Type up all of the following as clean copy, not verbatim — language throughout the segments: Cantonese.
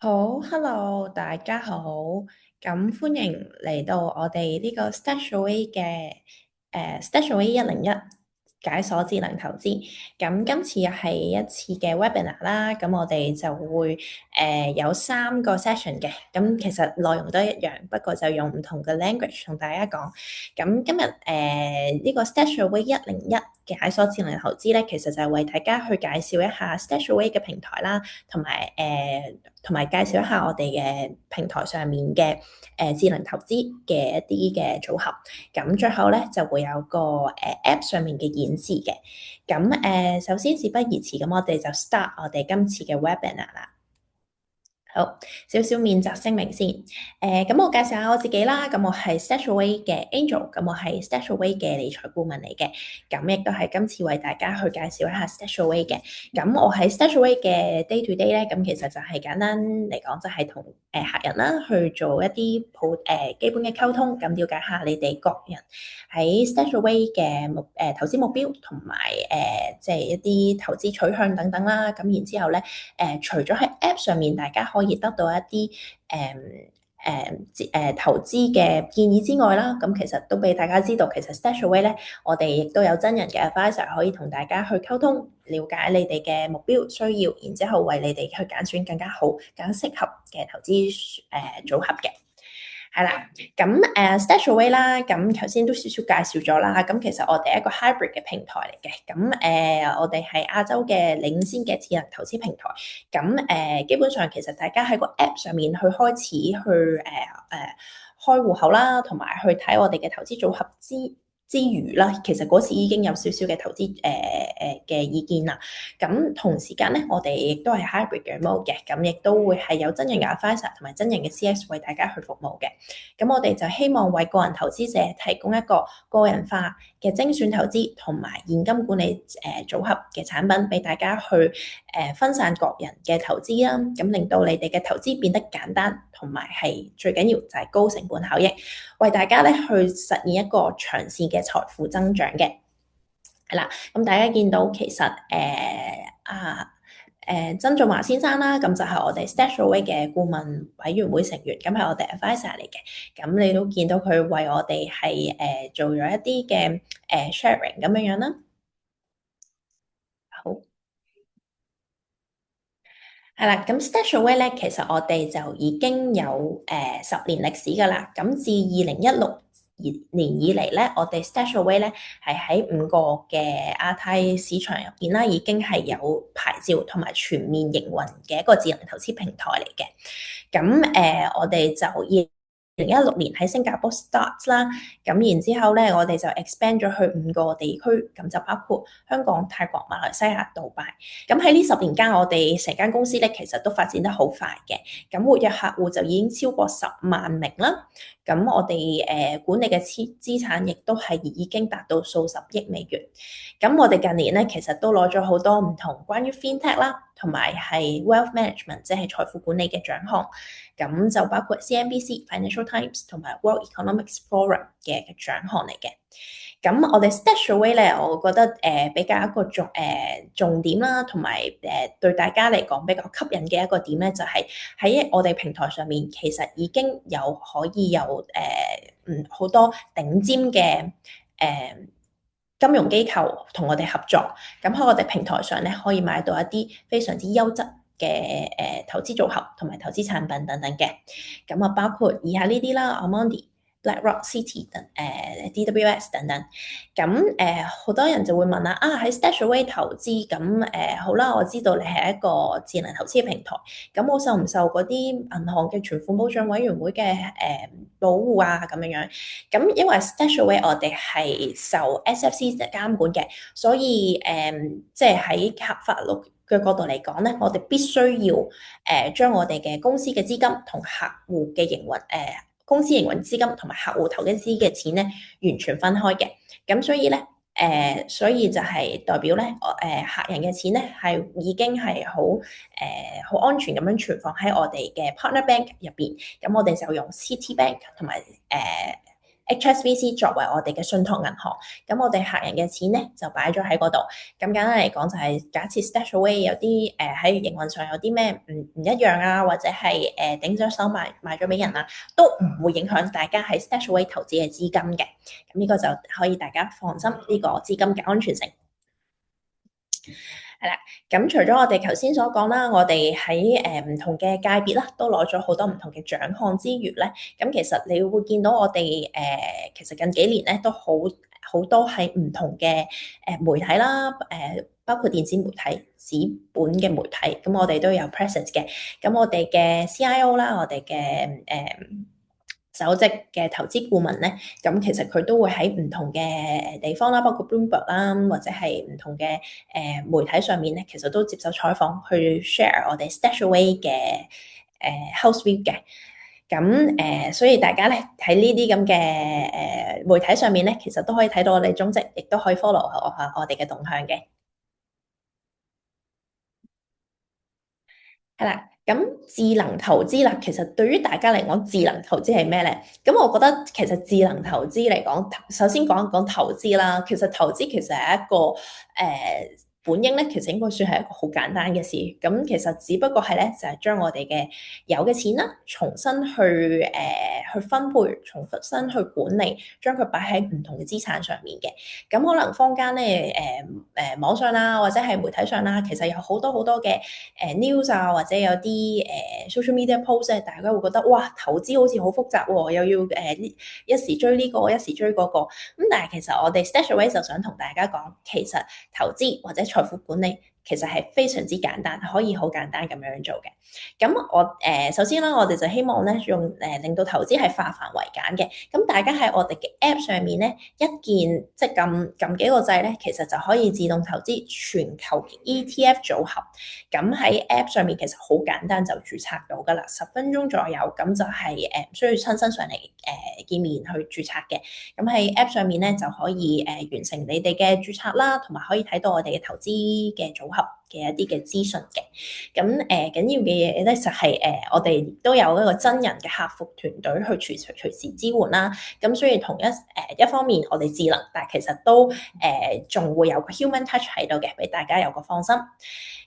好，Hello，大家好，咁歡迎嚟到我哋呢個 StashAway 嘅StashAway 101解鎖智能投資。咁今次又係一次嘅 webinar 啦，咁我哋就會有3個 session 嘅，咁其實內容都一樣，不過就用唔同嘅 language 同大家講。咁今日呢個 StashAway 101嘅解鎖智能投資咧，其實就係為大家去介紹一下 StashAway 嘅平台啦，同埋介紹一下我哋嘅平台上面嘅智能投資嘅一啲嘅組合。咁最後咧就會有個App 上面嘅演示嘅。咁首先事不宜遲，咁我哋就 start 我哋今次嘅 webinar 啦。好，少少免責聲明先。咁我介紹下我自己啦。咁我係 StashAway 嘅 Angel，咁我係 StashAway 嘅理財顧問嚟嘅。咁亦都係今次為大家去介紹一下 StashAway 嘅。咁我喺 StashAway 嘅 day to day 咧，咁其實就係簡單嚟講，就係同客人啦去做一啲基本嘅溝通，咁了解下你哋各人喺 StashAway 嘅投資目標同埋即係一啲投資取向等等啦。咁然之後咧，除咗喺 App 上面大家可以得到一啲投資嘅建議之外啦，咁其實都俾大家知道，其實 StashAway 咧，我哋亦都有真人嘅 advisor 可以同大家去溝通，了解你哋嘅目標需要，然之後為你哋去揀選更加好、更加適合嘅投資組合嘅。係啦，咁StashAway 啦，咁頭先都少少介紹咗啦。咁其實我哋係一個 hybrid 嘅平台嚟嘅，咁我哋係亞洲嘅領先嘅智能投資平台。咁基本上其實大家喺個 App 上面去開始去開戶口啦，同埋去睇我哋嘅投資組合之餘啦，其實嗰時已經有少少嘅投資嘅意見啦。咁同時間咧，我哋亦都係 hybrid 嘅 mode 嘅，咁亦都會係有真人嘅 advisor 同埋真人嘅 CS 為大家去服務嘅。咁我哋就希望為個人投資者提供一個個人化嘅精選投資同埋現金管理組合嘅產品，俾大家去分散各人嘅投資啦，咁令到你哋嘅投資變得簡單，同埋係最緊要就係高成本效益，為大家咧去實現一個長線嘅財富增長嘅。係啦，咁大家見到其實曾俊華先生啦，咁就係我哋 StashAway 嘅顧問委員會成員，咁係我哋 advisor 嚟嘅。咁你都見到佢為我哋係做咗一啲嘅sharing 咁樣樣啦。好，係啦，咁 StashAway 咧，其實我哋就已經有10年歷史㗎啦。咁自2016年以嚟咧，我哋 StashAway 咧係喺5個嘅亞太市場入邊啦，已經係有牌照同埋全面營運嘅一個智能投資平台嚟嘅。咁我哋就2016年喺新加坡 start 啦，咁然之後咧，我哋就 expand 咗去5個地區，咁就包括香港、泰國、馬來西亞、杜拜。咁喺呢10年間，我哋成間公司咧，其實都發展得好快嘅。咁活躍客戶就已經超過10萬名啦。咁我哋管理嘅資產亦都係已經達到數十億美元。咁我哋近年咧，其實都攞咗好多唔同關於 FinTech 啦，同埋係 Wealth Management，即係財富管理嘅獎項。咁就包括 CNBC、Financial Times 同埋 World Economics Forum 嘅獎項嚟嘅。咁我哋 StashAway 咧，我覺得比較一個重點啦，同埋對大家嚟講比較吸引嘅一個點咧，就係喺我哋平台上面，其實已經可以有好多頂尖嘅金融機構同我哋合作。咁喺我哋平台上咧，可以買到一啲非常之優質嘅投資組合同埋投資產品等等嘅。咁啊，包括以下呢啲啦，Amundi、BlackRock、Citi 等DWS 等等。咁好多人就會問啦，喺 StashAway 投資，咁好啦，我知道你係一個智能投資嘅平台，咁我受唔受嗰啲銀行嘅存款保障委員會嘅保護啊？咁樣樣。咁因為 StashAway 我哋係受 SFC 監管嘅，所以即係喺合法律嘅角度嚟講咧，我哋必須要將我哋嘅公司嘅資金同客戶嘅營運公司營運資金同埋客戶投資嘅錢咧，完全分開嘅。咁所以咧，所以就係代表咧，客人嘅錢咧係已經係好安全咁樣存放喺我哋嘅 partner bank 入邊。咁我哋就用 Citibank 同埋 HSBC 作為我哋嘅信託銀行，咁我哋客人嘅錢咧就擺咗喺嗰度。咁簡單嚟講就係假設 StashAway 有啲喺營運上有啲咩唔一樣啊，或者係頂咗手賣咗俾人啊，都唔會影響大家喺 StashAway 投資嘅資金嘅。咁呢個就可以大家放心呢個資金嘅安全性。係啦，咁除咗我哋頭先所講啦，我哋喺唔同嘅界別啦，都攞咗好多唔同嘅獎項之餘咧，咁其實你會見到我哋其實近幾年咧都好多喺唔同嘅媒體啦，包括電子媒體、紙本嘅媒體，咁我哋都有 presence 嘅。咁我哋嘅 CIO 啦，我哋嘅首席嘅投資顧問咧，咁其實佢都會喺唔同嘅地方啦，包括 Bloomberg 啦，或者係唔同嘅媒體上面咧，其實都接受採訪去 share 我哋 StashAway 嘅house view 嘅。咁所以大家咧喺呢啲咁嘅媒體上面咧，其實都可以睇到我哋蹤跡，亦都可以 follow 我哋嘅動向嘅。係啦，咁智能投資啦，其實對於大家嚟講，智能投資係咩咧？咁我覺得其實智能投資嚟講，首先講一講投資啦。其實投資其實係一個本應咧，其實應該算係一個好簡單嘅事。咁其實只不過係咧，就係將我哋嘅有嘅錢啦，重新去分配，重新去管理，將佢擺喺唔同嘅資產上面嘅。咁可能坊間咧網上啦，或者係媒體上啦，其實有好多嘅news 啊，或者有啲social media post 咧，大家會覺得哇，投資好似好複雜喎，又要一時追呢個，一時追嗰個。咁但係其實我哋 StashAway 就想同大家講，其實投資或者財富管理其實係非常之簡單，可以好簡單咁樣做嘅。咁我首先啦，我哋就希望咧用令到投資係化繁為簡嘅。咁大家喺我哋嘅 App 上面咧，一鍵即係撳幾個掣咧，其實就可以自動投資全球 ETF 組合。咁喺 App 上面其實好簡單就註冊到㗎啦，10分鐘左右，咁就係唔需要親身上嚟見面去註冊嘅。咁喺 App 上面咧就可以完成你哋嘅註冊啦，同埋可以睇到我哋嘅投資嘅組合嘅一啲嘅資訊嘅。咁緊要嘅嘢咧就係我哋都有一個真人嘅客服團隊去隨時支援啦。咁所以一方面我哋智能，但係其實都仲會有個 human touch 喺度嘅，俾大家有個放心。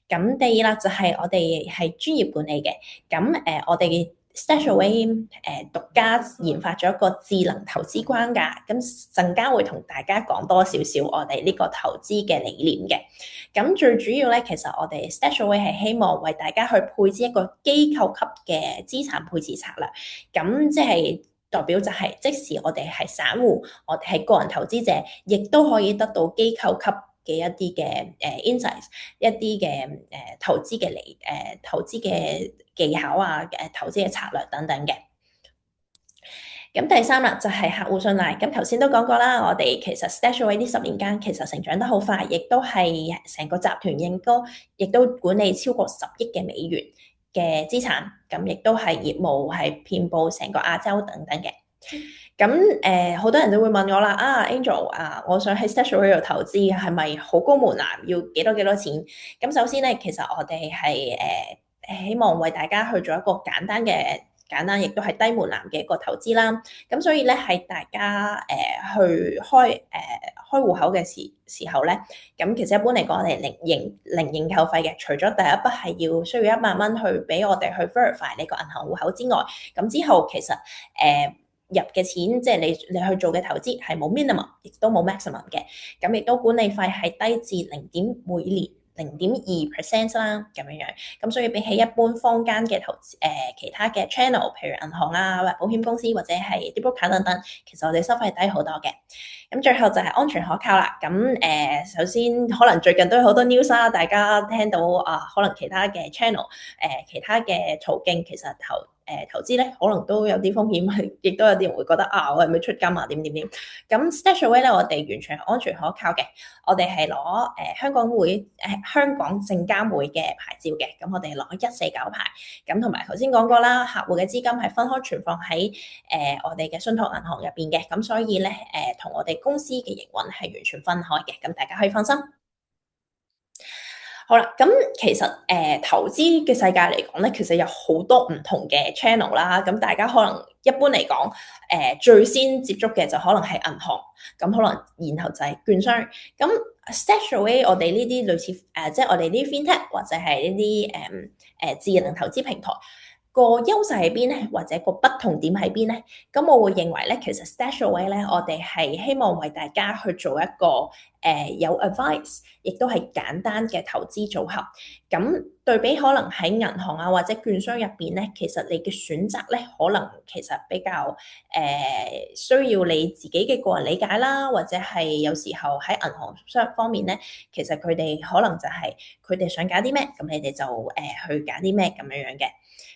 咁第二啦，就係我哋係專業管理嘅。咁我哋 StashAway 獨家研發咗一個智能投資框架，咁陣間會同大家講多少少我哋呢個投資嘅理念嘅。咁最主要咧，其實我哋 StashAway 係希望為大家去配置一個機構級嘅資產配置策略。咁即係代表就係，即使我哋係散戶，我哋係個人投資者，亦都可以得到機構級嘅一啲嘅insights，一啲嘅投資嘅技巧啊，投資嘅策略等等嘅。咁第三啦，就係客戶信賴。咁頭先都講過啦，我哋其實 StashAway 呢10年間其實成長得好快，亦都係成個集團亦都管理超過10億嘅美元嘅資產，咁亦都係業務係遍佈成個亞洲等等嘅。咁好多人都會問我啦，Angel 我想喺 StashAway 度投資，係咪好高門檻？要幾多錢？咁首先咧，其實我哋係希望為大家去做一個簡單亦都係低門檻嘅一個投資啦。咁所以咧，係大家去開戶口嘅時候咧，咁其實一般嚟講，我哋零認購費嘅。除咗第一筆係需要1萬蚊去俾我哋去 verify 你個銀行戶口之外，咁之後其實入嘅錢，即係你去做嘅投資係冇 minimum，亦都冇 maximum 嘅。咁亦都管理費係低至每年0.2% 啦，咁樣。咁所以比起一般坊間嘅其他嘅 channel， 譬如銀行啊、或者保險公司或者係啲 broker 等等，其實我哋收費低好多嘅。咁最後就係安全可靠啦。咁首先可能最近都有好多 news 啦，大家聽到可能其他嘅 channel，其他嘅途徑其實投資咧，可能都有啲風險，亦都有啲人會覺得我係咪出金啊？點？咁 StashAway 咧，我哋完全係安全可靠嘅。我哋係攞香港證監會嘅牌照嘅。咁我哋攞149牌。咁同埋頭先講過啦，客戶嘅資金係分開存放喺我哋嘅信託銀行入邊嘅。咁所以咧同我哋公司嘅營運係完全分開嘅。咁大家可以放心。好啦，咁其實投資嘅世界嚟講咧，其實有好多唔同嘅 channel 啦。咁大家可能一般嚟講，最先接觸嘅就可能係銀行，咁可能然後就係券商。咁 StashAway 我哋呢啲類似即係我哋呢啲 FinTech 或者係呢啲智能投資平台。個優勢喺邊咧，或者個不同點喺邊咧？咁我會認為咧，其實 StashAway 咧，我哋係希望為大家去做一個有 advice，亦都係簡單嘅投資組合。咁對比可能喺銀行啊或者券商入邊咧，其實你嘅選擇咧，可能其實比較需要你自己嘅個人理解啦，或者係有時候喺銀行商方面咧，其實佢哋可能就係佢哋想揀啲咩，咁你哋就去揀啲咩咁樣樣嘅。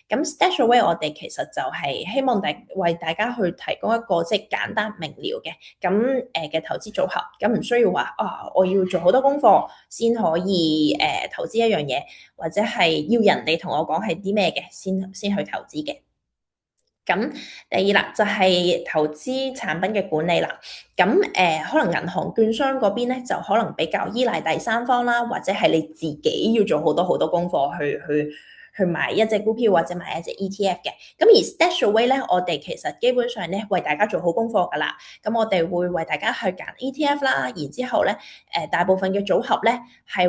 咁 StashAway 我哋其實就係希望為大家去提供一個即係簡單明了嘅嘅投資組合，咁唔需要話我要做好多功課先可以投資一樣嘢，或者係要人哋同我講係啲咩嘅先去投資嘅。咁第二啦，就係投資產品嘅管理啦。咁可能銀行券商嗰邊咧，就可能比較依賴第三方啦，或者係你自己要做好多好多功課去買一隻股票或者買一隻 ETF 嘅。咁而 StashAway 咧，我哋其實基本上咧為大家做好功課㗎啦。咁我哋會為大家去揀 ETF 啦，然之後咧大部分嘅組合咧係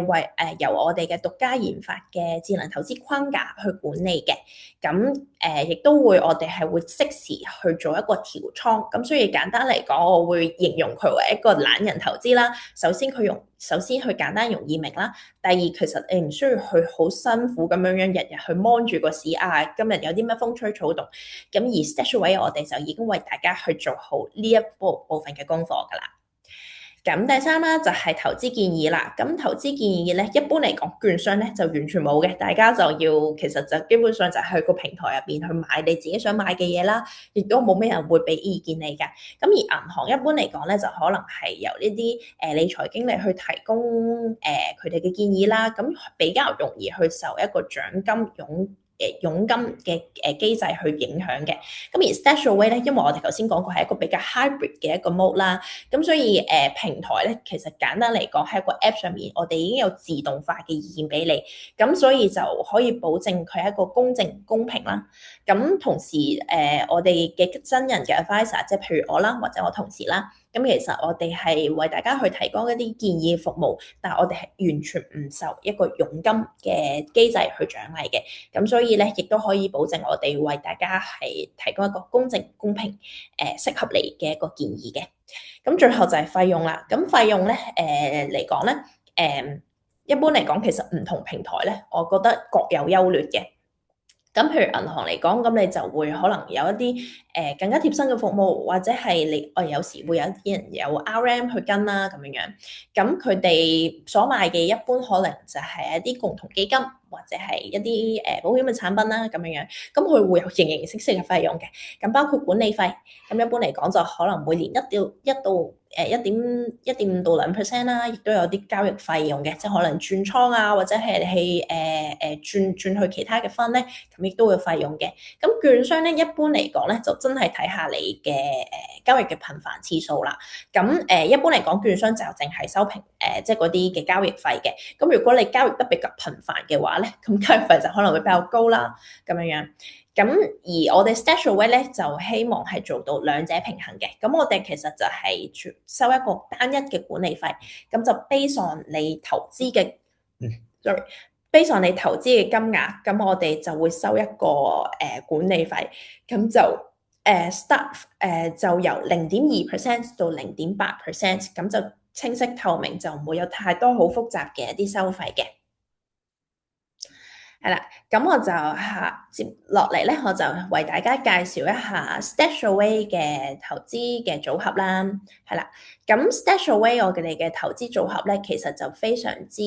由我哋嘅獨家研發嘅智能投資框架去管理嘅。咁亦都會我哋係會適時去做一個調倉。咁所以簡單嚟講，我會形容佢為一個懶人投資啦。首先去簡單容易明啦。第二，其實你唔需要去好辛苦咁樣日日去 mon 住個市啊，今日有啲乜風吹草動。咁而 StashAway 我哋就已經為大家去做好呢一部分嘅功課㗎啦。咁第三啦就係投資建議啦。咁投資建議咧，一般嚟講，券商咧就完全冇嘅。大家就要其實就基本上就係去個平台入邊去買你自己想買嘅嘢啦，亦都冇咩人會俾意見你嘅。咁而銀行一般嚟講咧，就可能係由呢啲理財經理去提供佢哋嘅建議啦。咁比較容易去受一個獎金佣金嘅機制去影響嘅。咁而 StashAway 咧，因為我哋頭先講過係一個比較 hybrid 嘅一個 mode 啦，咁所以平台咧其實簡單嚟講喺一個 app 上面，我哋已經有自動化嘅意見俾你，咁所以就可以保證佢係一個公正公平啦。咁同時我哋嘅真人嘅 advisor， 即係譬如我啦，或者我同事啦。咁其實我哋係為大家去提供一啲建議服務，但係我哋係完全唔受一個佣金嘅機制去獎勵嘅。咁所以咧，亦都可以保證我哋為大家係提供一個公正、公平、適合你嘅一個建議嘅。咁最後就係費用啦。咁費用咧，嚟講咧，一般嚟講，其實唔同平台咧，我覺得各有優劣嘅。咁譬如銀行嚟講，咁你就會可能有一啲更加貼身嘅服務，或者係你有時會有啲人有 RM 去跟啦咁樣樣。咁佢哋所賣嘅一般可能就係一啲共同基金，或者係一啲保險嘅產品啦咁樣樣。咁佢會有形形色色嘅費用嘅。咁包括管理費，咁一般嚟講就可能每年1.5%到2%啦，亦都有啲交易費用嘅，即係可能轉倉啊，或者係轉去其他嘅分咧，咁亦都會有費用嘅。咁券商咧一般嚟講咧，就真係睇下你嘅交易嘅頻繁次數啦。咁一般嚟講，券商就淨係收即係嗰啲嘅交易費嘅。咁如果你交易得比較頻繁嘅話咧，咁交易費就可能會比較高啦，咁樣樣。咁而我哋 StashAway 咧就希望係做到兩者平衡嘅。咁我哋其實就係收一個單一嘅管理費，咁就 based on 你投資嘅，based on 你投資嘅金額，咁我哋就會收一個管理費，咁就start 就由0.2%到0.8%，咁就清晰透明，就唔會有太多好複雜嘅一啲收費嘅。係啦，咁我就接落嚟咧，我就為大家介紹一下 StashAway 嘅投資嘅組合啦。係啦，咁 StashAway 我哋嘅投資組合咧，其實就非常之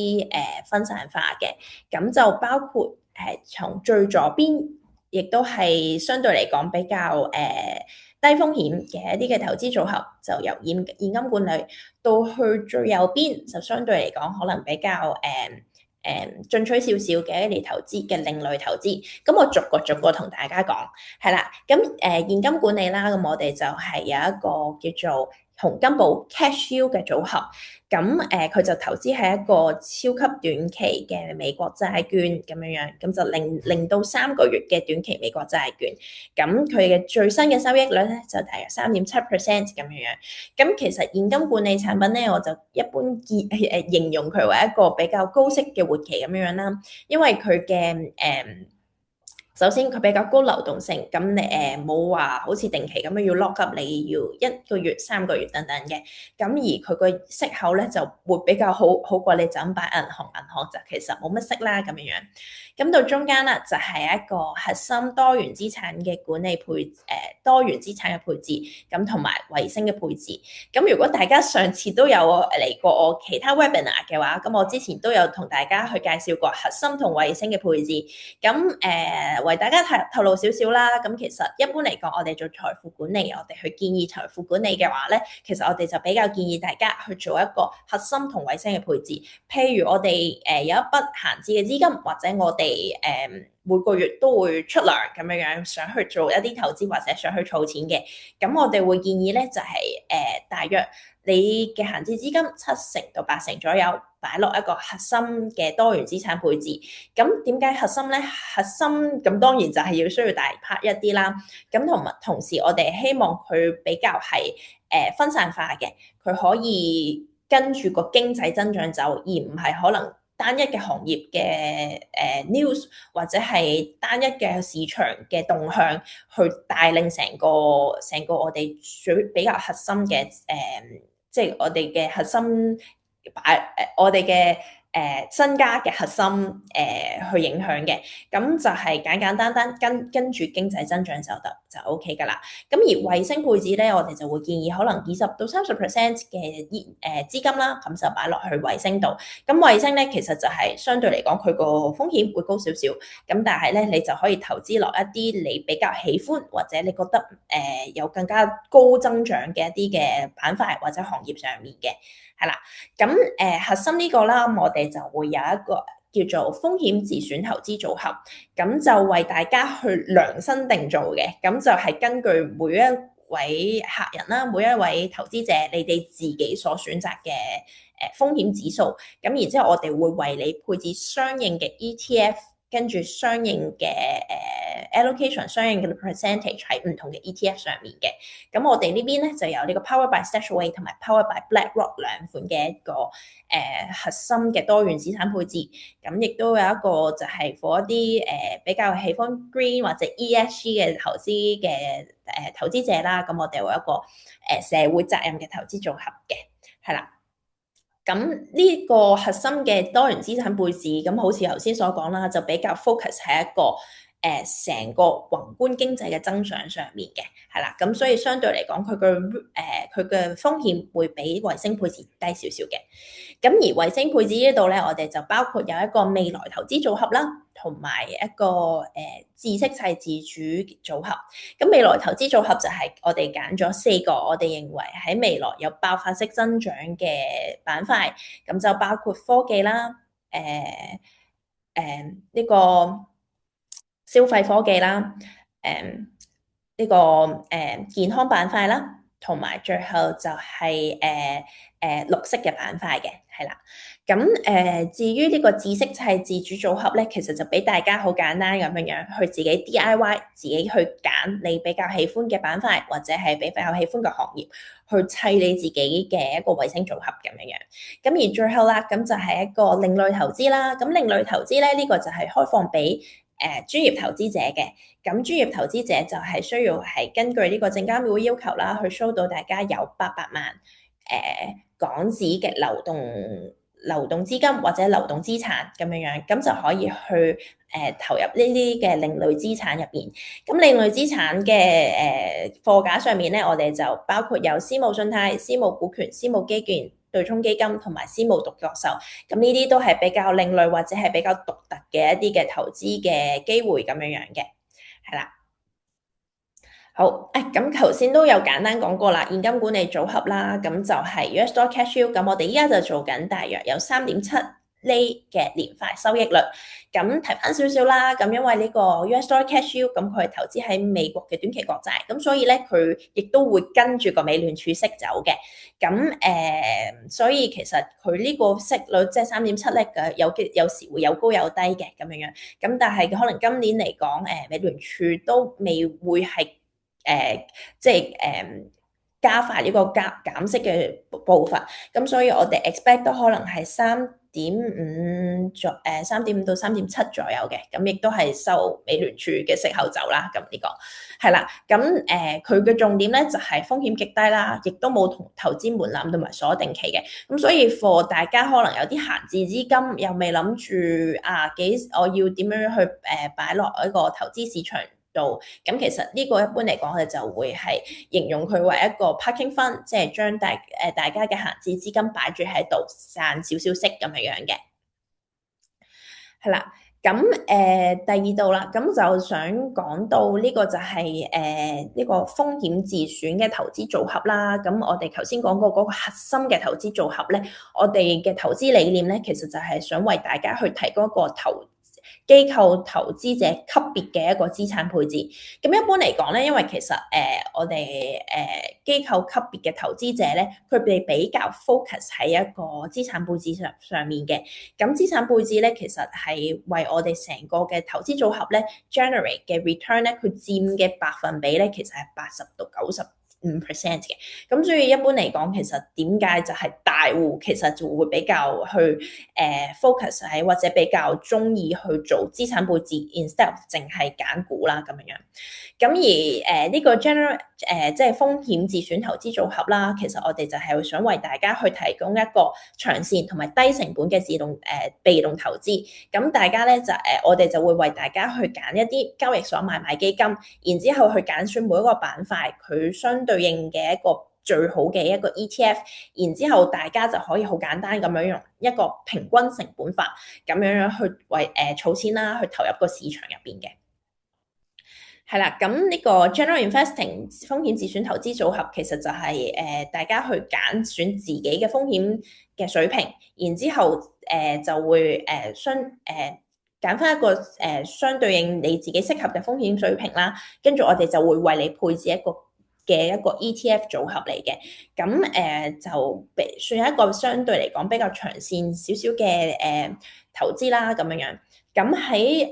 分散化嘅。咁就包括從最左邊，亦都係相對嚟講比較低風險嘅一啲嘅投資組合，就由現金管理到去最右邊，就相對嚟講可能比較進取少少嘅一啲投資嘅另類投資。咁我逐個同大家講，係啦。咁現金管理啦，咁我哋就係有一個叫做洪金寶 Cash Yield 嘅組合。咁佢就投資係一個超級短期嘅美國債券咁樣，咁就令到3個月嘅短期美國債券，咁佢嘅最新嘅收益率咧就大約3.7% 咁樣。咁其實現金管理產品咧，我就一般形容佢為一個比較高息嘅活期咁樣啦，因為佢嘅首先佢比較高流動性，咁你冇話好似定期咁樣要 lock up，你要1個月、3個月等等嘅，咁而佢個息口咧就會比較好過你就咁擺銀行就其實冇乜息啦咁樣。咁到中間啦，就係一個核心多元資產嘅管理多元資產嘅配置，咁同埋衛星嘅配置。咁如果大家上次都有嚟過我其他 webinar 嘅話，咁我之前都有同大家去介紹過核心同衛星嘅配置。咁為大家透露少少啦。咁其實一般嚟講，我哋做財富管理，我哋去建議財富管理嘅話咧，其實我哋就比較建議大家去做一個核心同衛星嘅配置。譬如我哋有一筆閒置嘅資金，或者我哋每個月都會出糧咁樣，想去做一啲投資或者想去儲錢嘅，咁我哋會建議咧就係大約你嘅閒置資金7成到8成左右擺落一個核心嘅多元資產配置。咁點解核心咧？核心咁當然就係要需要大 part 一啲啦。咁同時我哋希望佢比較係分散化嘅，佢可以跟住個經濟增長走，而唔係可能單一嘅行業嘅news 或者係單一嘅市場嘅動向去帶領成個我哋比較核心嘅即係我哋嘅核心我哋嘅身家嘅核心去影響嘅，咁就係簡單跟住經濟增長就 OK 㗎啦。咁而衛星配置咧，我哋就會建議可能20到30% 嘅資金啦，咁就擺落去衛星度。咁衛星咧其實就係相對嚟講佢個風險會高少少，咁但係咧你就可以投資落一啲你比較喜歡或者你覺得有更加高增長嘅一啲嘅板塊或者行業上面嘅。係啦，咁核心呢個啦，我哋就會有一個叫做風險自選投資組合，咁就為大家去量身定做嘅，咁就係根據每一位客人啦，每一位投資者，你哋自己所選擇嘅風險指數，咁然之後我哋會為你配置相應嘅 ETF。跟住相應嘅allocation， 相應嘅 percentage 喺唔同嘅 ETF 上面嘅。咁我哋呢邊咧就有呢個 Powered by StashAway 同埋 Powered by BlackRock 兩款嘅一個核心嘅多元資產配置。咁亦都有一個就係 for 一啲比較喜歡 green 或者 ESG 嘅投資嘅投資者啦。咁我哋會有一個社會責任嘅投資組合嘅，係啦。咁呢個核心嘅多元資產配置，咁好似頭先所講啦，就比較 focus 喺一個成個宏觀經濟嘅增長上面嘅，係啦。咁所以相對嚟講，佢嘅風險會比衛星配置低少少嘅。咁而衛星配置呢度咧，我哋就包括有一個未來投資組合啦，同埋一個知識係自主組合。咁未來投資組合就係我哋揀咗4個，我哋認為喺未來有爆發式增長嘅板塊，咁就包括科技啦，呢個消費科技啦，呢個健康板塊啦，同埋最後就係綠色嘅板塊嘅，係啦。咁至於呢個知識係自主組合咧，其實就俾大家好簡單咁樣去自己 DIY， 自己去揀你比較喜歡嘅板塊，或者係比較喜歡嘅行業，去砌你自己嘅一個衛星組合咁樣。咁而最後啦，咁就係一個另類投資啦。咁另類投資咧，呢個就係開放俾專業投資者嘅。咁專業投資者就係需要係根據呢個證監會要求啦，去 show 到大家有800萬港紙嘅流動資金或者流動資產咁樣，咁就可以去投入呢啲嘅另類資產入邊。咁另類資產嘅貨架上面咧，我哋就包括有私募信貸、私募股權、私募基建、對沖基金同埋私募獨角獸。咁呢啲都係比較另類或者係比較獨特嘅一啲嘅投資嘅機會咁樣嘅，係啦。好，咁頭先都有簡單講過啦，現金管理組合啦，咁就係 US Dollar Cash Yield，咁我哋依家就做緊大約有3.7厘嘅年化收益率。咁提翻少少啦，咁因為呢個 US Dollar Cash Yield，咁佢係投資喺美國嘅短期國債，咁所以咧佢亦都會跟住個美聯儲息走嘅。咁所以其實佢呢個息率即係3.7咧嘅，有時會有高有低嘅咁樣樣。咁但係可能今年嚟講，美聯儲都未會係即係加快呢個減息嘅步伐，咁所以我哋 expect 都可能係3.5到3.7左右嘅，咁亦都係受美聯儲嘅息口走啦。咁呢個係啦，咁佢嘅重點咧就係風險極低啦，亦都冇同投資門檻同埋鎖定期嘅，咁所以 for 大家可能有啲閒置資金，又未諗住我要點樣去擺落一個投資市場度，咁其實呢個一般嚟講，我哋就會係形容佢為一個 parking fund，即係將大家嘅閒置資金擺住喺度，賺少少息咁樣嘅。係啦，咁第二度啦，咁就想講到呢個就係呢個風險自選嘅投資組合啦。咁我哋頭先講過嗰個核心嘅投資組合咧，我哋嘅投資理念咧，其實就係想為大家去提供一個機構投資者級別嘅一個資產配置。咁一般嚟講咧，因為其實我哋機構級別嘅投資者咧，佢哋比較 focus 喺一個資產配置上面嘅。咁資產配置咧，其實係為我哋成個嘅投資組合咧 generate 嘅 return 咧，佢佔嘅百分比咧，其實係80到95% 嘅。咁所以一般嚟講，其實點解就係大戶其實就會比較去focus 喺或者比較中意去做資產配置 instead of 淨係揀股啦咁樣。咁而呢個 general 即係風險自選投資組合啦，其實我哋就係想為大家去提供一個長線同埋低成本嘅被動投資。咁大家咧我哋就會為大家去揀一啲交易所買賣基金，然之後去揀選每一個板塊佢相對應嘅一個最好嘅一個 ETF， 然之後大家就可以好簡單咁樣用一個平均成本法咁樣去為儲錢啦，去投入個市場入邊嘅。係啦，咁呢個 General Investing 風險自選投資組合其實就係大家去揀選自己嘅風險嘅水平，然之後就會揀翻一個相對應你自己適合嘅風險水平啦，跟住我哋就會為你配置一個 ETF 組合嚟嘅。咁就算係一個相對嚟講比較長線少少嘅投資啦咁樣樣。咁喺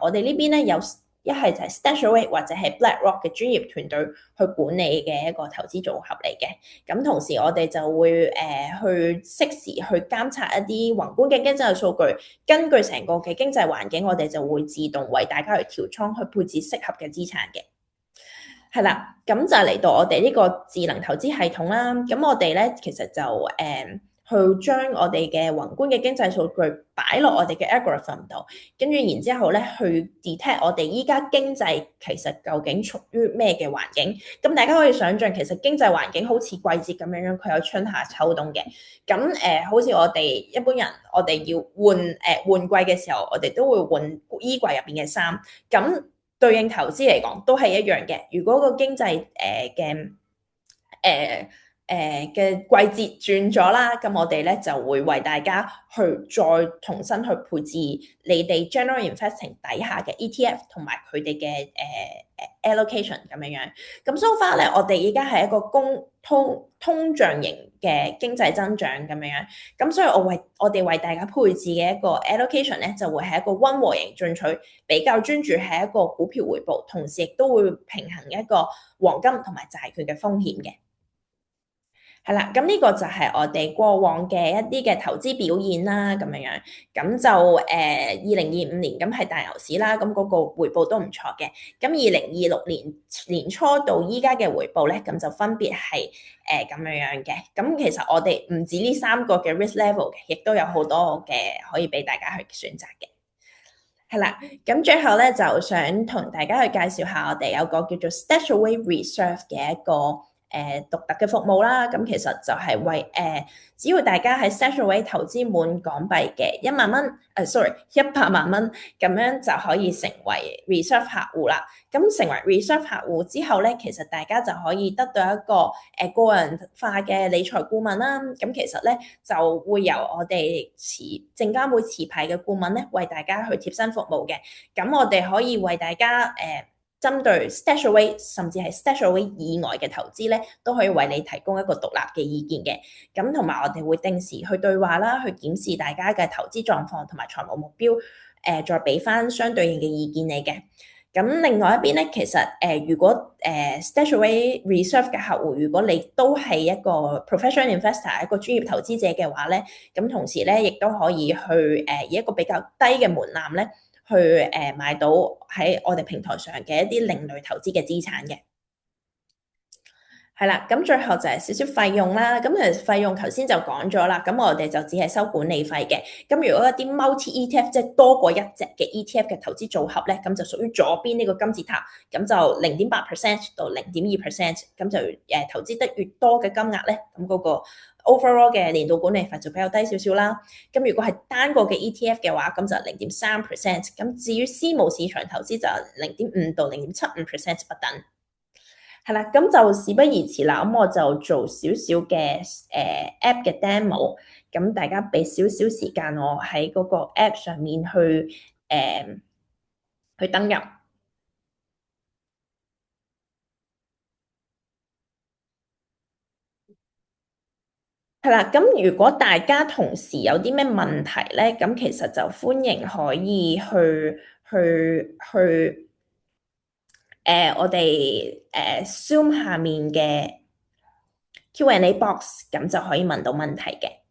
我哋呢邊咧有一係就係 StashAway 或者係 BlackRock 嘅專業團隊去管理嘅一個投資組合嚟嘅。咁同時我哋就會去適時去監察一啲宏觀嘅經濟數據，根據成個嘅經濟環境，我哋就會自動為大家去調倉去配置適合嘅資產嘅。係啦，咁就嚟到我哋呢個智能投資系統啦。咁我哋咧其實就去將我哋嘅宏觀嘅經濟數據擺落我哋嘅 algorithm 度，跟住然之後咧去 detect 我哋依家經濟其實究竟處於咩嘅環境。咁大家可以想象，其實經濟環境好似季節咁樣，佢有春夏秋冬嘅。咁好似我哋一般人，我哋要換季嘅時候，我哋都會換衣櫃入邊嘅衫。咁對應投資嚟講都係一樣嘅。如果個經濟嘅季節轉咗啦，咁我哋咧就會為大家去再重新去配置你哋 General Investing 底下嘅 ETF 同埋佢哋嘅allocation 咁樣樣。咁 so far 咧，我哋依家係一個通脹型嘅經濟增長咁樣樣。咁所以我哋為大家配置嘅一個 allocation 咧，就會係一個溫和型進取，比較專注係一個股票回報，同時亦都會平衡一個黃金同埋債券嘅風險嘅。係啦，咁呢個就係我哋過往嘅一啲嘅投資表現啦，咁樣樣，咁就2025年咁係大牛市啦，咁嗰個回報都唔錯嘅。咁2026年年初到依家嘅回報咧，咁就分別係咁樣樣嘅。咁其實我哋唔止呢3個嘅 risk level 嘅，亦都有好多嘅可以俾大家去選擇嘅。係啦，咁最後咧就想同大家去介紹下我哋有個叫做 StashAway Reserve 嘅一個獨特嘅服務啦。咁其實就係只要大家喺 StashAway 投資滿港幣嘅100萬蚊，咁樣就可以成為 Reserve 客戶啦。咁成為 Reserve 客戶之後咧，其實大家就可以得到一個個人化嘅理財顧問啦。咁其實咧就會由我哋證監會持牌嘅顧問咧，為大家去貼身服務嘅。咁我哋可以為大家針對 StashAway 甚至係 StashAway 以外嘅投資咧，都可以為你提供一個獨立嘅意見嘅。咁同埋我哋會定時去對話啦，去檢視大家嘅投資狀況同埋財務目標，再俾翻相對應嘅意見你嘅。咁另外一邊咧，其實如果StashAway Reserve 嘅客戶，如果你都係一個 professional investor， 一個專業投資者嘅話咧，咁同時咧亦都可以去以一個比較低嘅門檻咧，去買到喺我哋平台上嘅一啲另類投資嘅資產嘅。係啦，咁最後就係少少費用啦。咁其實費用頭先就講咗啦，咁我哋就只係收管理費嘅。咁如果一啲 multi ETF 即係多過一隻嘅 ETF 嘅投資組合咧，咁就屬於左邊呢個金字塔，咁就0.8% 到0.2%，咁就投資得越多嘅金額咧，咁嗰個 overall 嘅年度管理費就比較低少少啦。咁如果係單個嘅 ETF 嘅話，咁就0.3%。咁至於私募市場投資就0.5到0.75% 不等。係啦，咁就事不宜遲啦，咁我就做少少嘅app 嘅 demo，咁大家俾少少時間我喺嗰個 app 上面去登入。係啦，咁如果大家同時有啲咩問題咧，咁其實就歡迎可以去我哋Zoom 下面嘅 Q&A box，咁就可以問到問題嘅。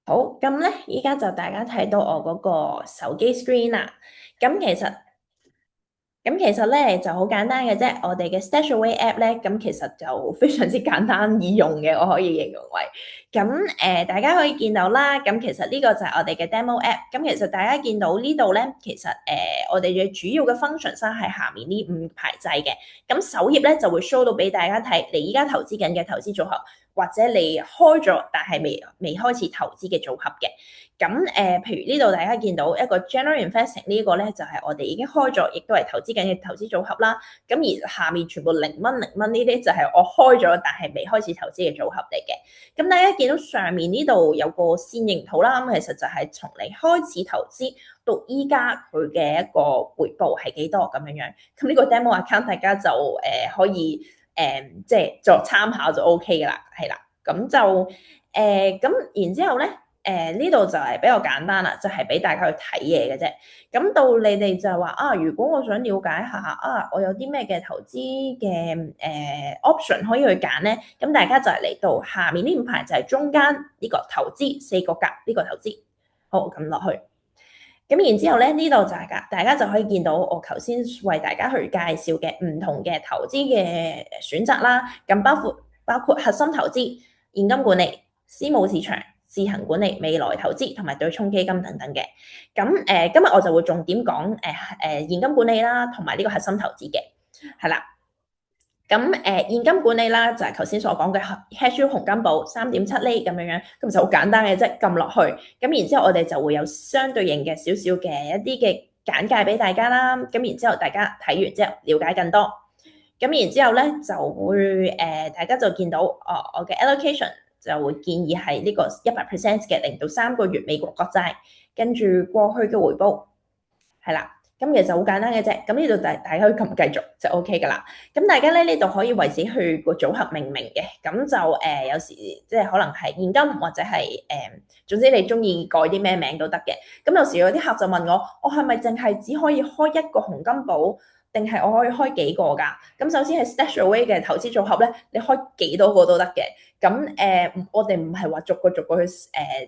好，咁咧，依家就大家睇到我嗰個手機 screen 啦。咁其實咧就好簡單嘅啫，我哋嘅 StashAway app 咧，咁其實就非常之簡單易用嘅，我可以形容為。咁大家可以見到啦，咁其實呢個就係我哋嘅 demo app。咁其實大家見到呢度咧，其實我哋嘅主要嘅 function 係下面呢5排掣嘅。咁首頁咧就會 show 到俾大家睇，你依家投資緊嘅投資組合，或者你開咗但係未開始投資嘅組合嘅。咁譬如呢度大家見到一個 General Investing 呢個咧，就係我哋已經開咗，亦都係投資緊嘅投資組合啦。咁而下面全部0蚊0蚊呢啲就係我開咗但係未開始投資嘅組合嚟嘅。咁大家見到上面呢度有個線形圖啦，咁其實就係從你開始投資到依家佢嘅一個回報係幾多咁樣樣。咁呢個 demo account 大家就可以即係作參考就 OK 噶啦，係啦。咁就咁然之後咧。呢度就係比較簡單啦，就係俾大家去睇嘢嘅啫。咁到你哋就話啊，如果我想了解下啊，我有啲咩嘅投資嘅option 可以去揀咧？咁大家就係嚟到下面呢5排，就係中間呢個投資4個格呢個投資，好，撳落去。咁然之後咧，呢度就係大家就可以見到我頭先為大家去介紹嘅唔同嘅投資嘅選擇啦。咁包括核心投資、現金管理、私募市場、自行管理、未來投資同埋對沖基金等等嘅。咁今日我就會重點講現金管理啦，同埋呢個核心投資嘅，係啦。咁現金管理啦，就係頭先所講嘅 HeadShield 紅金寶3.7厘咁樣樣，咁就好簡單嘅啫，撳落去。咁然之後我哋就會有相對應嘅少少嘅一啲嘅簡介俾大家啦。咁然之後大家睇完之後了解更多。咁然之後咧就會大家就見到我嘅 allocation 就會建議係呢個100% 嘅0到3個月美國國債，跟住過去嘅回報係啦。咁其實好簡單嘅啫，咁呢度大家可以撳繼續就 OK 噶啦。咁大家咧呢度可以為自己去個組合命名嘅，咁就有時即係可能係現金或者係總之你中意改啲咩名都得嘅。咁有時有啲客就問我係咪淨係只可以開一個紅金寶，定係我可以開幾個㗎？咁首先係 StashAway 嘅投資組合咧，你開幾多個都得嘅。咁我哋唔係話逐個逐個去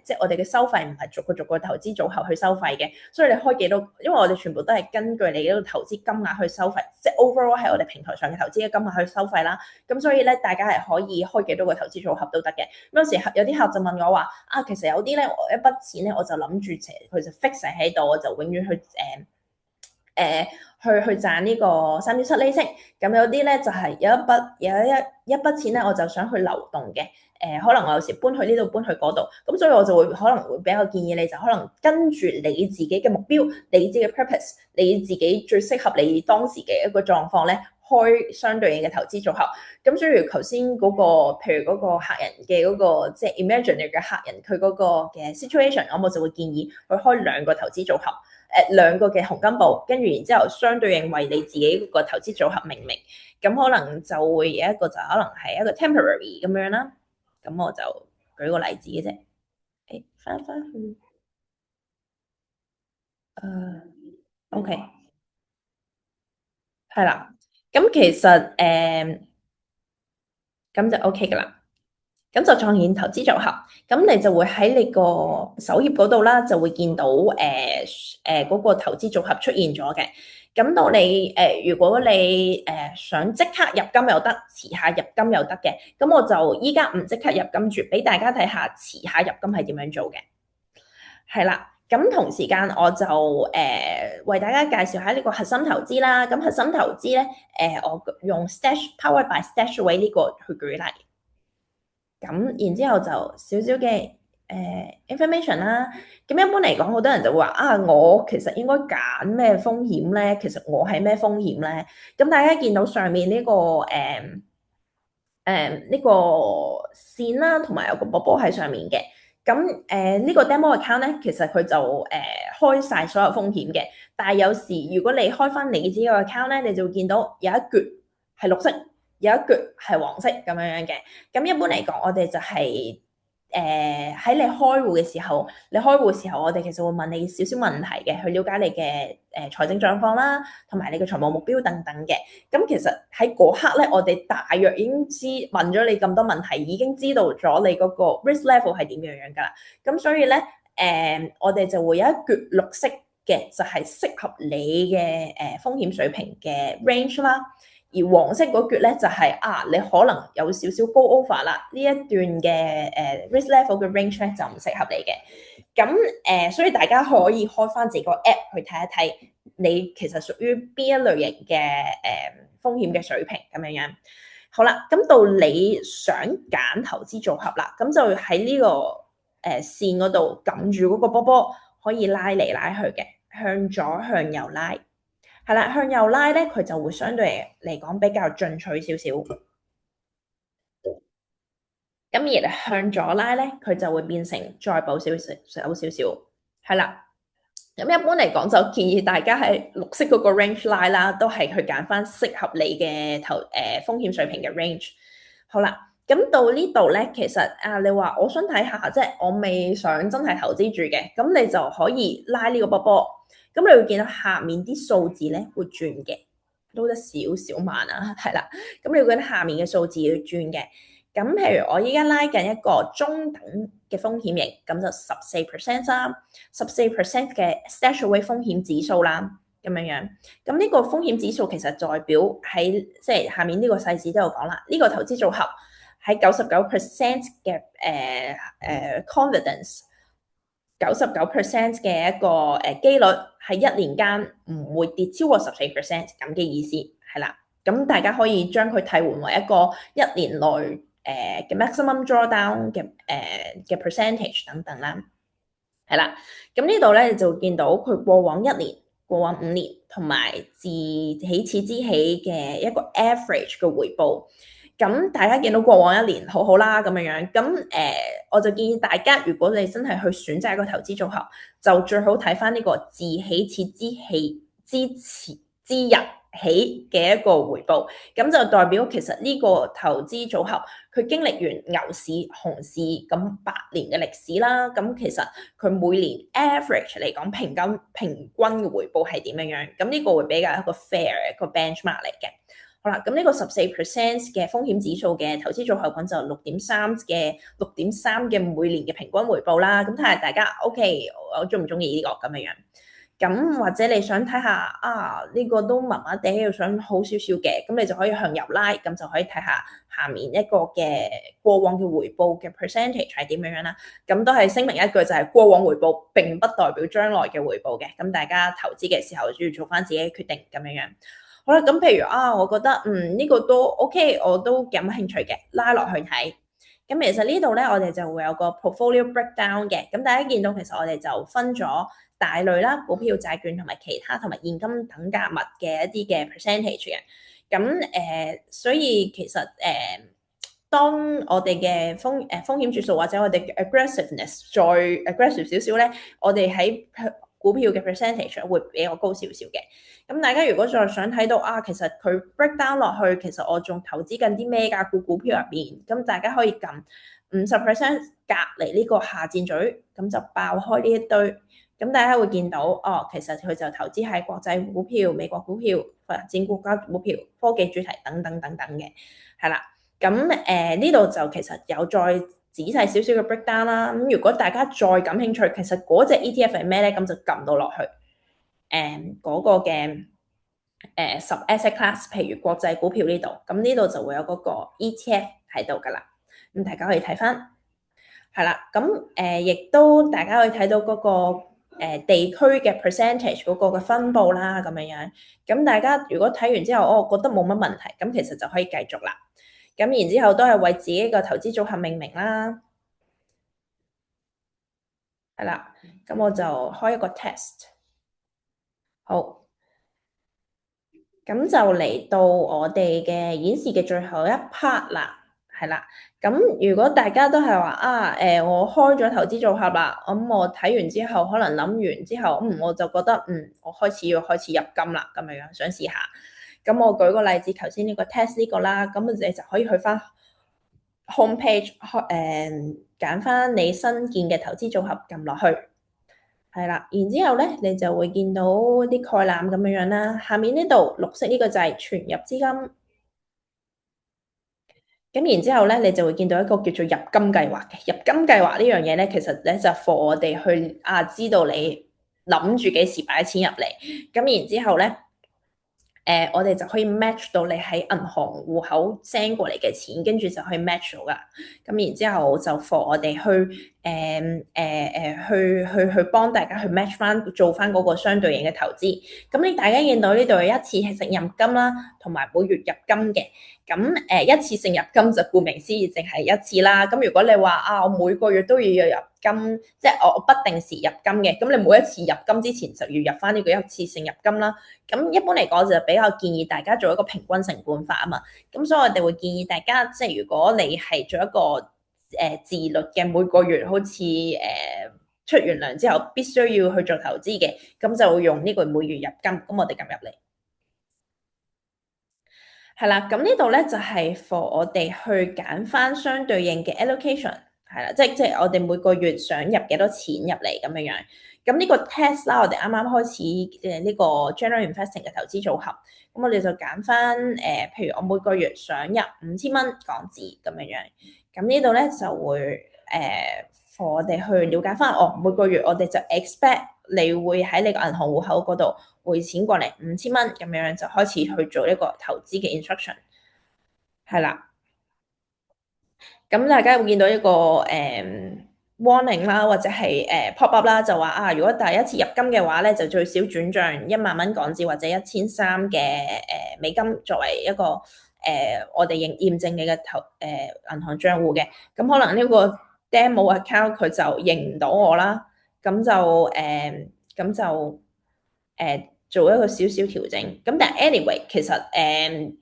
即係我哋嘅收費唔係逐個逐個投資組合去收費嘅，所以你開幾多？因為我哋全部都係根據你嗰個投資金額去收費，即係 overall 喺我哋平台上嘅投資嘅金額去收費啦。咁所以咧，大家係可以開幾多個投資組合都得嘅。有時有啲客就問我話啊，其實有啲咧，我一筆錢咧，我就諗住佢就 fix 喺度，我就永遠去去賺呢個3.7厘息。咁有啲咧就係有一筆錢咧，我就想去流動嘅。可能我有時搬去呢度，搬去嗰度，咁所以我就可能會比較建議你，就可能跟住你自己嘅目標、你自己嘅 purpose、你自己最適合你當時嘅一個狀況咧，開相對應嘅投資組合。咁所以頭先嗰個，譬如嗰個客人嘅嗰個即係 imaginary 嘅客人，佢嗰個嘅 situation，我就會建議去開2個投資組合。2個嘅紅金寶，跟住然之後相對應為你自己個投資組合命名，咁可能就會有一個就可能係一個 temporary 咁樣啦。咁我就舉個例子嘅啫。翻去OK 係啦。咁其實咁就 OK 噶啦。咁就創建投資組合，咁你就會喺你個首頁嗰度啦，就會見到嗰個投資組合出現咗嘅。咁到你如果你想即刻入金又得，遲下入金又得嘅，咁我就依家唔即刻入金住，俾大家睇下遲下入金係點樣做嘅。係啦，咁同時間我就為大家介紹下呢個核心投資啦。咁核心投資咧，我用 Powered by StashAway 呢個去舉例。咁然之後就少少嘅information 啦。咁一般嚟講，好多人就會話啊，我其實應該揀咩風險咧？其實我係咩風險咧？咁大家見到上面呢個呢個線啦，同埋有個波波喺上面嘅。咁呢個 demo account 咧，其實佢就開晒所有風險嘅。但係有時如果你開翻你自己個 account 咧，你就會見到有一橛係綠色，有一橛係黃色咁樣嘅。咁一般嚟講，我哋就係喺你開戶嘅時候，我哋其實會問你少少問題嘅，去了解你嘅財政狀況啦，同埋你嘅財務目標等等嘅。咁其實喺嗰刻咧，我哋大約已經問咗你咁多問題，已經知道咗你嗰個 risk level 係點樣㗎啦。咁所以咧，我哋就會有一橛綠色嘅，就係適合你嘅風險水平嘅 range 啦。而黃色嗰橛咧就係你可能有少少高 over 啦，呢一段嘅risk level 嘅 range 咧就唔適合你嘅。咁所以大家可以開翻自己個 app 去睇一睇，你其實屬於邊一類型嘅風險嘅水平咁樣樣。好啦，咁到你想揀投資組合啦，咁就喺呢個線嗰度撳住嗰個波波，可以拉嚟拉去嘅，向左向右拉。係啦，向右拉咧，佢就會相對嚟講比較進取少少。咁而向左拉咧，佢就會變成再補少少。係啦，咁一般嚟講就建議大家喺綠色嗰個 range 拉啦，都係去揀翻適合你嘅風險水平嘅 range。好啦，咁到呢度咧，其實你話我想睇下，即係我未想真係投資住嘅，咁你就可以拉呢個波波。咁你會見到下面啲數字咧會轉嘅，撈得少少慢啊，係啦。咁你會見到下面嘅數字要轉嘅。咁譬如我依家拉緊一個中等嘅風險型，咁就14%啦，14% 嘅 StashAway 風險指數啦，咁樣樣。咁呢個風險指數其實代表喺即係下面呢個細節都有講啦。呢個投資組合喺99% 嘅confidence。99% 嘅一個機率係1年間唔會跌超過14%咁嘅意思係啦。咁大家可以將佢替換為一個1年內嘅 maximum drawdown 嘅 percentage 等等啦。係啦，咁呢度咧就見到佢過往1年、過往5年同埋自起始之起嘅一個 average 嘅回報。咁大家見到過往1年好好啦咁樣樣，咁我就建議大家，如果你真係去選擇一個投資組合，就最好睇翻呢個自起始之日起嘅一個回報，咁就代表其實呢個投資組合佢經歷完牛市、熊市咁8年嘅歷史啦，咁其實佢每年 average 嚟講平均嘅回報係點樣樣？咁呢個會比較一個 fair 一個 benchmark 嚟嘅。好啦，咁呢個14% 嘅風險指數嘅投資組合，咁就6.3嘅每年嘅平均回報啦。咁睇下大家 OK，我中唔中意呢個咁樣樣？咁或者你想睇下呢個都麻麻地，又想好少少嘅，咁你就可以向右拉，咁就可以睇下下面一個嘅過往嘅回報嘅 percentage 係點樣樣啦。咁都係聲明一句，就係過往回報並不代表將來嘅回報嘅。咁大家投資嘅時候要做翻自己嘅決定咁樣樣。好啦，咁譬如我覺得呢個都 OK，我都感興趣嘅，拉落去睇。咁其實呢度咧，我哋就會有個 portfolio breakdown 嘅。咁大家見到其實我哋就分咗大類啦，股票、債券同埋其他同埋現金等價物嘅一啲嘅 percentage 嘅。咁所以其實當我哋嘅風險指數或者我哋嘅 aggressiveness 再 aggressive 少少咧，我哋喺股票嘅 percentage 會比較高少少嘅。咁大家如果再想睇到其實佢 break down 落去，其實我仲投資緊啲咩㗎？股票入邊，咁大家可以撳50%隔離呢個下箭嘴，咁就爆開呢一堆。咁大家會見到其實佢就投資喺國際股票、美國股票、發展國家股票、科技主題等等等等嘅，係啦。咁呢度就其實有再仔細少少嘅 breakdown 啦。咁如果大家再感興趣，其實嗰隻 ETF 係咩咧？咁就撳到落去嗰個嘅10 asset class，譬如國際股票呢度，咁呢度就會有嗰個 ETF 喺度噶啦。咁大家可以睇翻，係啦。咁亦都大家可以睇到嗰個地區嘅 percentage 嗰個嘅分佈啦，咁樣樣。咁大家如果睇完之後，我覺得冇乜問題，咁其實就可以繼續啦。咁然之後都係為自己個投資組合命名啦，係啦。咁我就開一個 test，好。咁就嚟到我哋嘅演示嘅最後一 part 啦，係啦。咁如果大家都係話我開咗投資組合啦，咁我睇完之後，可能諗完之後，我就覺得我開始要開始入金啦，咁樣想試下。咁我舉個例子，頭先呢個 test 呢個啦，咁你就可以去翻 home page，揀翻你新建嘅投資組合，撳落去。係啦，然之後咧，你就會見到啲概覽咁樣樣啦。下面呢度綠色呢個就係存入資金。咁然之後咧，你就會見到一個叫做入金計劃嘅。入金計劃呢樣嘢咧，其實咧就幫我哋去知道你諗住幾時擺錢入嚟。咁然之後咧，我哋就可以 match 到你喺銀行戶口 send 過嚟嘅錢，跟住就可以 match 到噶。咁然之後就幫我哋去幫大家去 match 翻做翻嗰個相對應嘅投資。咁你大家見到呢度有一次性入金啦，同埋每月入金嘅。咁一次性入金就顧名思義，淨係一次啦。咁如果你話我每個月都要入金，即係我不定時入金嘅，咁你每一次入金之前就要入翻呢個一次性入金啦。咁一般嚟講就比較建議大家做一個平均成本法啊嘛。咁所以我哋會建議大家，即係如果你係做一個自律嘅，每個月好似出完糧之後必須要去做投資嘅，咁就會用呢個每月入金。咁我哋撳入嚟。係啦，咁呢度咧就係 for 我哋去揀翻相對應嘅 allocation， 係啦，即係我哋每個月想入幾多錢入嚟咁樣樣。咁呢個 test 啦，我哋啱啱開始呢個 general investing 嘅投資組合，咁我哋就揀翻譬如我每個月想入5000蚊港紙咁樣樣。咁呢度咧就會for 我哋去了解翻，每個月我哋就 expect 你會喺你個銀行戶口嗰度匯錢過嚟5000蚊咁樣，就開始去做一個投資嘅 instruction， 係啦。咁大家會見到一個warning 啦，或者係pop up 啦，就話如果第一次入金嘅話咧，就最少轉賬1萬蚊港紙或者1300嘅美金作為一個我哋驗證你嘅銀行帳戶嘅。咁可能呢個 demo account 佢就認唔到我啦，咁就做一個少少調整。咁但係 anyway，其實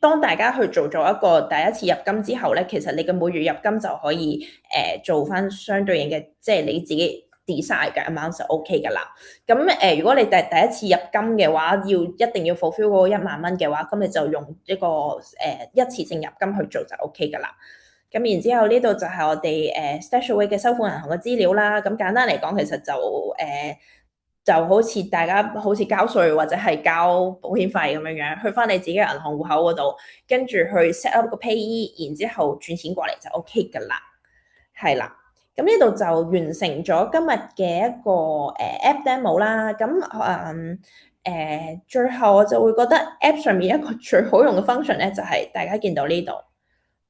當大家去做咗一個第一次入金之後咧，其實你嘅每月入金就可以做翻相對應嘅，即係你自己 design 嘅 amount 就 OK 㗎啦。咁如果你第一次入金嘅話，一定要 fulfill 嗰個1萬蚊嘅話，咁你就用一個一次性入金去做就 OK 㗎啦。咁然之後呢度就係我哋StashAway 嘅收款銀行嘅資料啦。咁簡單嚟講，其實就好似大家好似交稅或者係交保險費咁樣樣，去翻你自己嘅銀行戶口嗰度，跟住去 set up 個 payee，然之後轉錢過嚟就 OK 㗎啦。係啦，咁呢度就完成咗今日嘅一個app demo 啦。咁最後我就會覺得 app 上面一個最好用嘅 function 咧，就係大家見到呢度，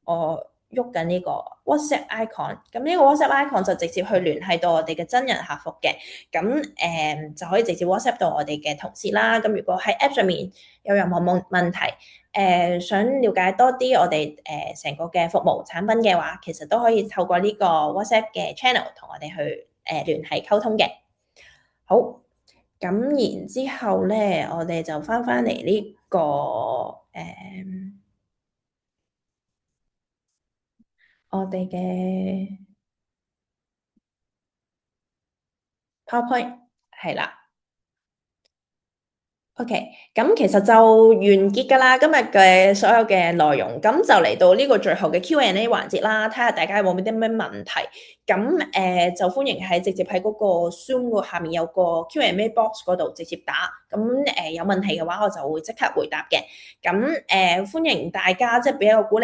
我喐緊呢個 WhatsApp icon，咁呢個 WhatsApp icon 就直接去聯繫到我哋嘅真人客服嘅，咁就可以直接 WhatsApp 到我哋嘅同事啦。咁如果喺 app 上面有任何問題，想了解多啲我哋成個嘅服務產品嘅話，其實都可以透過呢個 WhatsApp 嘅 channel 同我哋去聯繫溝通嘅。好，咁然之後咧，我哋就翻嚟呢個我哋嘅 PowerPoint 係啦。OK，咁其實就完結㗎啦，今日嘅所有嘅內容，咁就嚟到呢個最後嘅 Q&A 環節啦，睇下大家有冇啲咩問題，咁就歡迎直接喺嗰個 Zoom 個下面有個 Q&A box 嗰度直接打，咁有問題嘅話我就會即刻回答嘅，咁歡迎大家即係俾一個鼓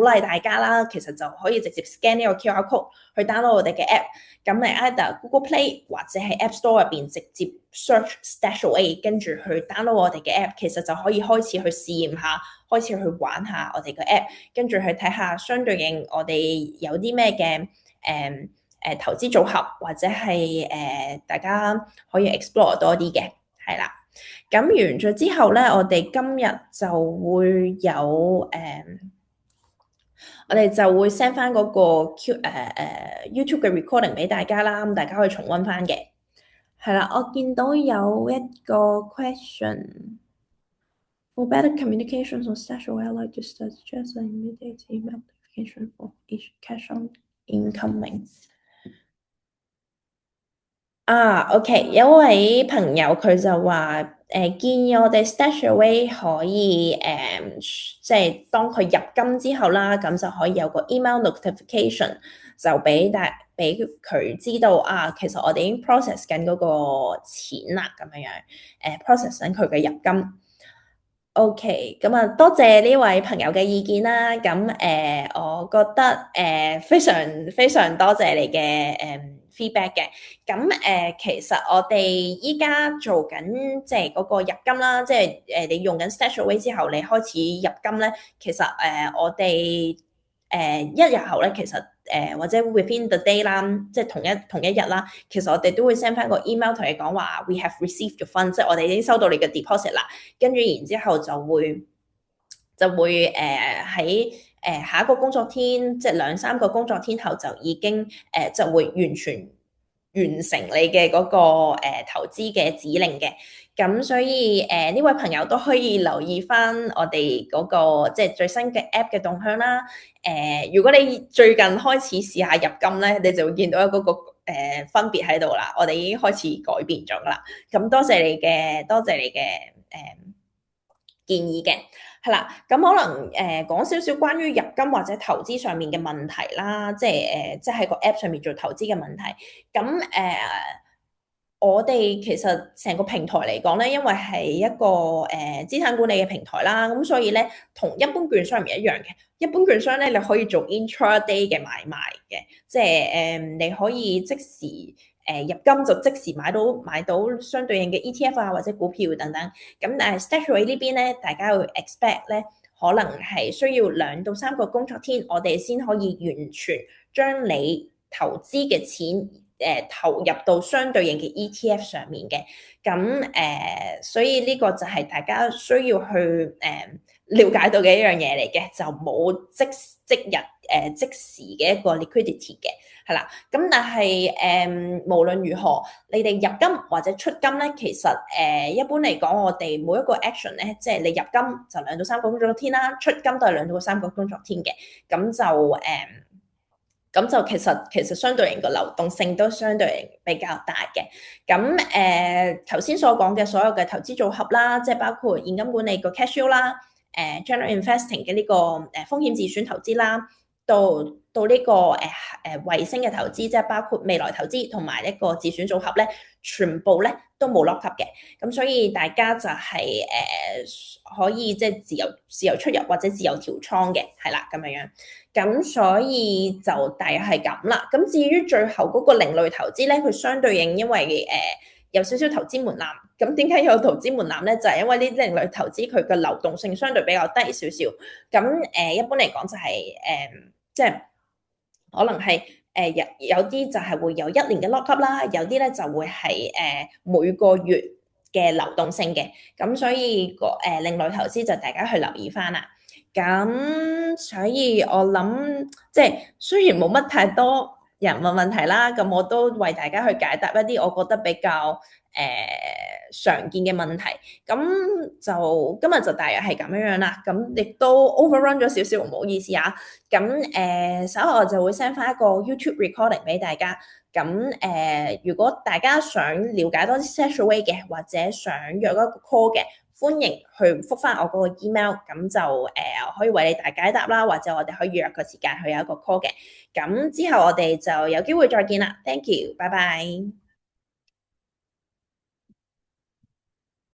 勵大家啦，其實就可以直接 scan 呢個 QR code 去 download 我哋嘅 app，咁嚟 either Google Play 或者係 App Store 入邊直接 search StashAway，跟住去 download 我哋嘅 app，其實就可以開始去試驗下，開始去玩下我哋嘅 app，跟住去睇下相對應我哋有啲咩嘅投資組合，或者係大家可以 explore 多啲嘅，係啦。咁完咗之後咧，我哋今日就會有我哋就會 send 翻嗰個 YouTube 嘅 recording 俾大家啦，咁大家可以重溫翻嘅。係啦，我見到有一個 question。For better communications on StashAway, I like to suggest an immediate email notification for each cash on incoming。OK，有位朋友佢就話建議我哋 StashAway 可以即係當佢入金之後啦，咁就可以有個 email notification，就俾佢知道其實我哋已經 process 緊嗰個錢啦，咁樣樣process 緊佢嘅入金。OK，咁多謝呢位朋友嘅意見啦。咁我覺得非常非常多謝你嘅feedback 嘅。咁其實我哋依家做緊即係嗰個入金啦，即係你用緊 StashAway 之後，你開始入金咧，其實我哋一日後咧，其實或者 within the day 啦，即係同一日啦，其實我哋都會 send 翻個 email 同你講話 we have received the fund，即係我哋已經收到你嘅 deposit 啦，跟住然之後就會喺下一個工作天，即係2-3個工作天後就已經就會完全完成你嘅嗰個投資嘅指令嘅。咁所以呢位朋友都可以留意翻我哋嗰個即係最新嘅 app 嘅動向啦。如果你最近開始試下入金咧，你就會見到嗰個分別喺度啦。我哋已經開始改變咗啦。咁多謝你嘅建議嘅。係啦，咁可能講少少關於入金或者投資上面嘅問題啦，即係即係喺個 app 上面做投資嘅問題。咁我哋其實成個平台嚟講咧，因為係一個資產管理嘅平台啦，咁所以咧同一般券商唔一樣嘅。一般券商咧你可以做 intraday 嘅買賣嘅，即係你可以即時入金就即時買到相對應嘅 ETF 或者股票等等。咁但係 StashAway 呢邊咧，大家會 expect 咧，可能係需要2-3個工作天，我哋先可以完全將你投資嘅錢投入到相對應嘅 ETF 上面嘅。咁所以呢個就係大家需要去了解到嘅一樣嘢嚟嘅，就冇即日即時嘅一個 liquidity 嘅，係啦。咁但係無論如何，你哋入金或者出金咧，其實一般嚟講，我哋每一個 action 咧，即係你入金就2-3個工作天啦，出金都係2-3個工作天嘅，咁就咁就其實相對型個流動性都相對型比較大嘅。咁頭先所講嘅所有嘅投資組合啦，即係包括現金管理個 cash yield 啦，general investing 嘅呢個風險自選投資啦，到呢個衛星嘅投資，即係包括未來投資同埋一個自選組合咧，全部咧都冇 lock up 嘅。咁所以大家就係可以即係自由出入或者自由調倉嘅，係啦咁樣樣。咁所以就大約係咁啦。咁至於最後嗰個另類投資咧，佢相對應因為有少少投資門檻。咁點解有投資門檻咧？就係因為呢啲另類投資佢嘅流動性相對比較低少少。咁一般嚟講就係即係可能係有啲就係會有1年嘅 lock up 啦，有啲咧就會係每個月嘅流動性嘅。咁所以另類投資就大家去留意翻啦。咁所以我諗即係雖然冇乜太多人問問題啦，咁我都為大家去解答一啲我覺得比較常見嘅問題。咁就今日就大約係咁樣啦。咁亦都 overrun 咗少少，唔好意思啊。咁稍後我就會 send 翻一個 YouTube recording 俾大家。咁如果大家想了解多啲 StashAway 嘅，或者想約一個 call 嘅，歡迎去覆返我嗰個 email，咁就可以為你大解答啦，或者我哋可以約個時間去有一個 call 嘅。咁之後我哋就有機會再見啦。Thank you，拜拜。